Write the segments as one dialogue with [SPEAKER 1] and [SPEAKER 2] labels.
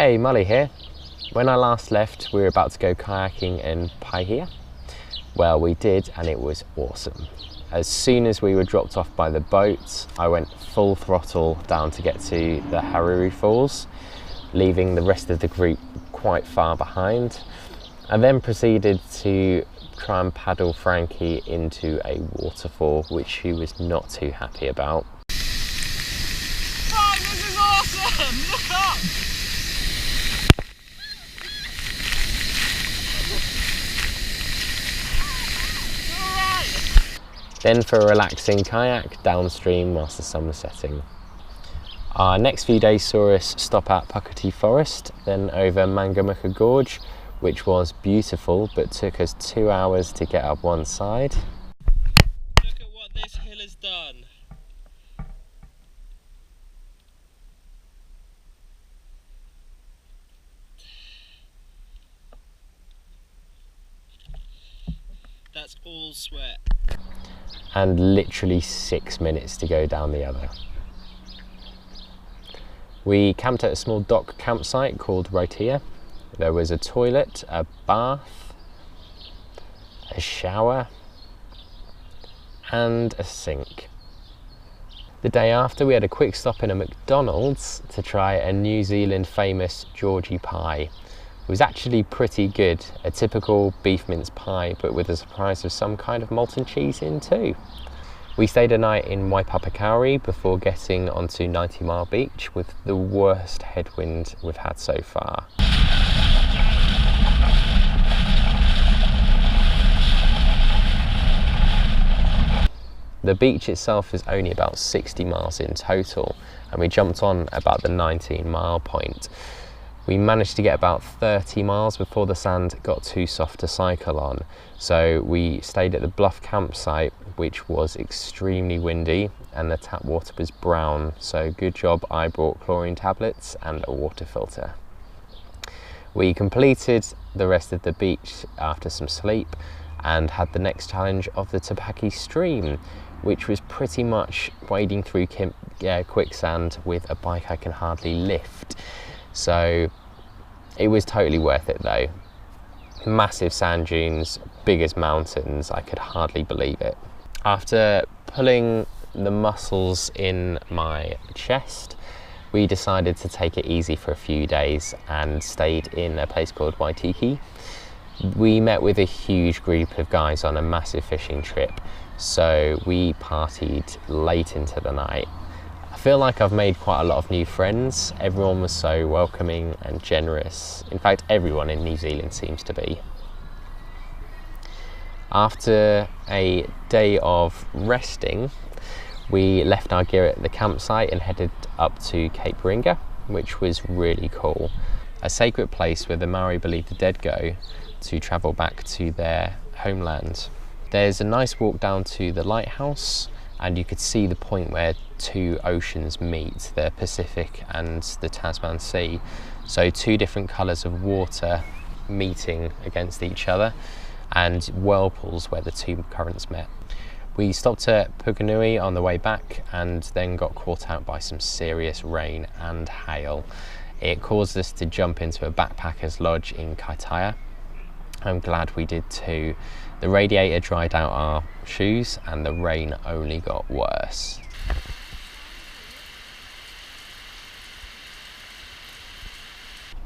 [SPEAKER 1] Hey, Mully here. When I last left, we were about to go kayaking in Paihia. Well, we did, and it was awesome. As soon as we were dropped off by the boat, I went full throttle down to get to the Hariri Falls, leaving the rest of the group quite far behind. I then proceeded to try and paddle Frankie into a waterfall, which he was not too happy about.
[SPEAKER 2] Fuck, this is awesome! Look up!
[SPEAKER 1] Then for a relaxing kayak downstream whilst the sun was setting. Our next few days saw us stop at Puketi Forest, then over Mangamuka Gorge, which was beautiful but took us 2 hours to get up one side.
[SPEAKER 2] Look at what this hill has done. That's all sweat.
[SPEAKER 1] And literally 6 minutes to go down the other. We camped at a small dock campsite called Rotia. There was a toilet, a bath, a shower, and a sink. The day after, we had a quick stop in a McDonald's to try a New Zealand famous Georgie pie. It was actually pretty good, a typical beef mince pie, but with a surprise of some kind of molten cheese in too. We stayed a night in Waipapakauri before getting onto 90 Mile Beach with the worst headwind we've had so far. The beach itself is only about 60 miles in total, and we jumped on about the 19 mile point. We managed to get about 30 miles before the sand got too soft to cycle on. So we stayed at the Bluff campsite, which was extremely windy and the tap water was brown. So good job I brought chlorine tablets and a water filter. We completed the rest of the beach after some sleep and had the next challenge of the Tapaki stream, which was pretty much wading through quicksand with a bike I can hardly lift. So it was totally worth it though. Massive sand dunes, big as mountains, I could hardly believe it. After pulling the muscles in my chest, we decided to take it easy for a few days and stayed in a place called Waitiki. We met with a huge group of guys on a massive fishing trip, so we partied late into the night. I feel like I've made quite a lot of new friends. Everyone was so welcoming and generous. In fact, everyone in New Zealand seems to be. After a day of resting, we left our gear at the campsite and headed up to Cape Ringa, which was really cool. A sacred place where the Maori believe the dead go to travel back to their homeland. There's a nice walk down to the lighthouse, and you could see the point where two oceans meet, the Pacific and the Tasman Sea. So two different colours of water meeting against each other, and whirlpools where the two currents met. We stopped at Pukenui on the way back and then got caught out by some serious rain and hail. It caused us to jump into a backpacker's lodge in Kaitaia. I'm glad we did too. The radiator dried out our shoes and the rain only got worse.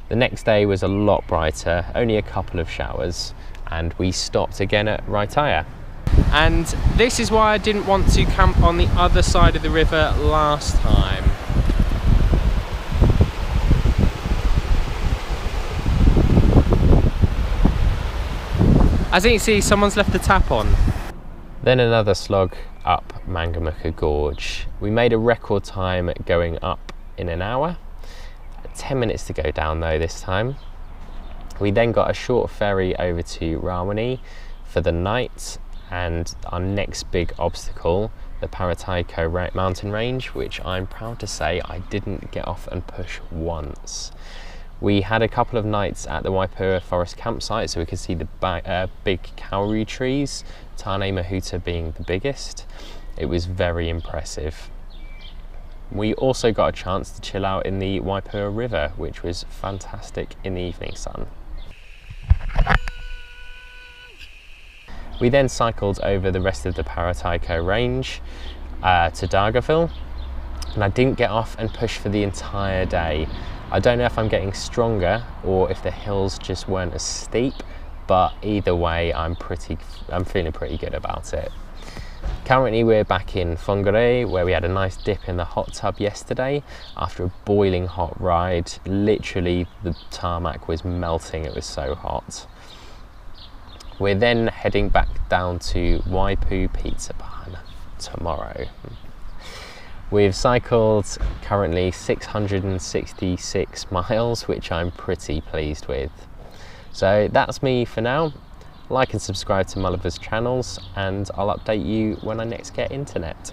[SPEAKER 1] The next day was a lot brighter, only a couple of showers, and we stopped again at Raitaya. And this is why I didn't want to camp on the other side of the river last time. As you can see, someone's left the tap on. Then another slog up Mangamuka Gorge. We made a record time going up in an hour. 10 minutes to go down though this time. We then got a short ferry over to Rawene for the night, and our next big obstacle, the Parataiko mountain range, which I'm proud to say I didn't get off and push once. We had a couple of nights at the Waipua Forest campsite so we could see the big kauri trees, Tane Mahuta being the biggest. It was very impressive. We also got a chance to chill out in the Waipua River, which was fantastic in the evening sun. We then cycled over the rest of the Parataiko range to Dargaville, and I didn't get off and push for the entire day. I don't know if I'm getting stronger or if the hills just weren't as steep, but either way I'm feeling pretty good about it. Currently we're back in Whangarei, where we had a nice dip in the hot tub yesterday after a boiling hot ride. Literally the tarmac was melting, it was so hot. We're then heading back down to Waipu Pizza Barn tomorrow. We've cycled currently 666 miles, which I'm pretty pleased with. So that's me for now. Like and subscribe to Mulliver's channels, and I'll update you when I next get internet.